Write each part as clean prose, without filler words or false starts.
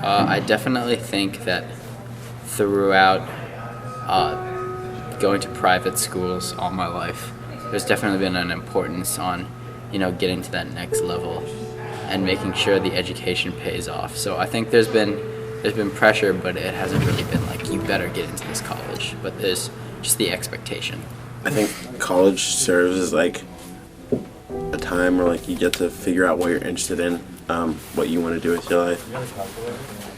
I definitely think that throughout going to private schools all my life, there's definitely been an importance on, getting to that next level and making sure the education pays off. So I think there's been pressure, but it hasn't really been like, you better get into this college. But there's just the expectation. I think college serves as like a time where like you get to figure out what you're interested in, what you want to do with your life.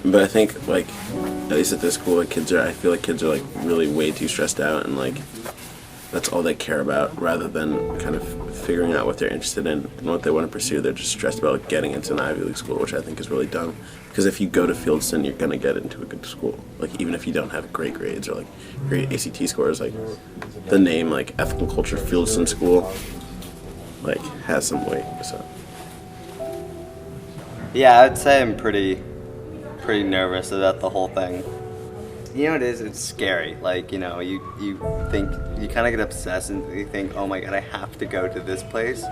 But I think like at least at this school, I feel like kids are like really way too stressed out, and like that's all they care about, rather than kind of figuring out what they're interested in and what they want to pursue. They're just stressed about getting into an Ivy League school, which I think is really dumb. Because if you go to Fieldston, you're gonna get into a good school. Like even if you don't have great grades or like great ACT scores, like the name like Ethical Culture Fieldston School like has some weight. So yeah, I'd say I'm pretty nervous about the whole thing. You know, it's scary. Like, you think, you kind of get obsessed and you think, oh my god, I have to go to this place.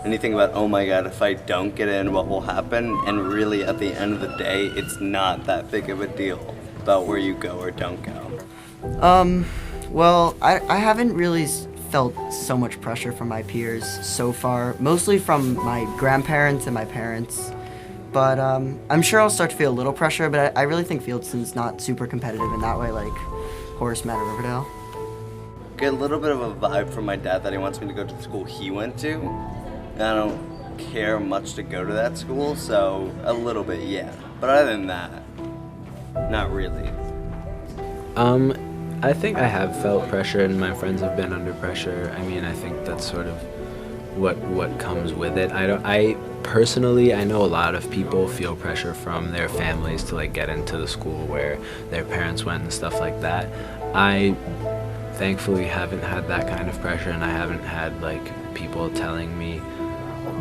And you think about, oh my god, if I don't get in, what will happen? And really, at the end of the day, it's not that big of a deal about where you go or don't go. Well, I haven't really felt so much pressure from my peers so far, mostly from my grandparents and my parents. But I'm sure I'll start to feel a little pressure, but I really think Fieldston's not super competitive in that way, like Horace Mann or Riverdale. Get a little bit of a vibe from my dad that he wants me to go to the school he went to. And I don't care much to go to that school, so a little bit, yeah. But other than that, not really. I think I have felt pressure, and my friends have been under pressure. I mean, I think that's sort of what comes with it. I personally know a lot of people feel pressure from their families to like get into the school where their parents went and stuff like that. I thankfully haven't had that kind of pressure, and I haven't had like people telling me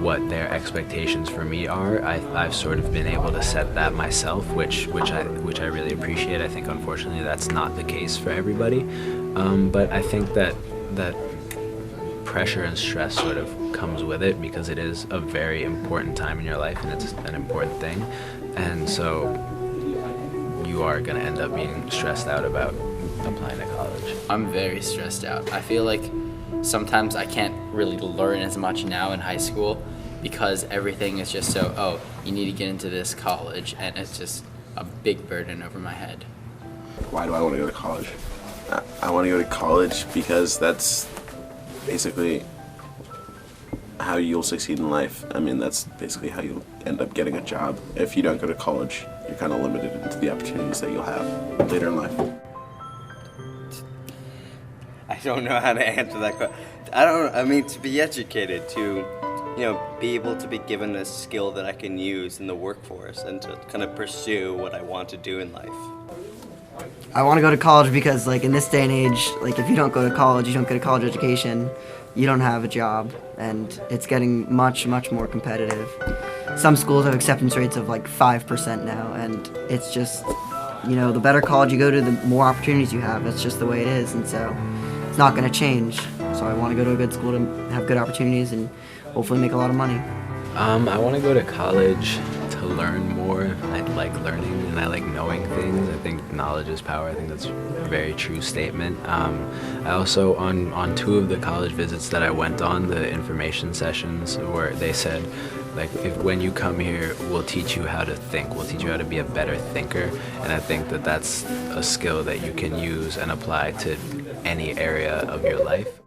what their expectations for me are. I've sort of been able to set that myself, which I really appreciate. I think unfortunately that's not the case for everybody, but I think that pressure and stress sort of comes with it because it is a very important time in your life and it's an important thing, and so you are going to end up being stressed out about applying to college. I'm very stressed out. I feel like sometimes I can't really learn as much now in high school because everything is just so, you need to get into this college, and it's just a big burden over my head. why do I want to go to college? I want to go to college because that's basically how you'll succeed in life. I mean, that's basically how you'll end up getting a job. If you don't go to college, you're kind of limited into the opportunities that you'll have later in life. I don't know how to answer that question. To be educated, to, be able to be given a skill that I can use in the workforce and to kind of pursue what I want to do in life. I want to go to college because, in this day and age, if you don't go to college, you don't get a college education, you don't have a job, and it's getting much, much more competitive. Some schools have acceptance rates of 5% now, and it's just, the better college you go to, the more opportunities you have. That's just the way it is, and so it's not going to change. So I want to go to a good school to have good opportunities and hopefully make a lot of money. I want to go to college to learn more. I like learning and I like knowing things. I think knowledge is power. I think that's a very true statement. I also, on two of the college visits that I went on, the information sessions, where they said, when you come here, we'll teach you how to think. We'll teach you how to be a better thinker. And I think that that's a skill that you can use and apply to any area of your life.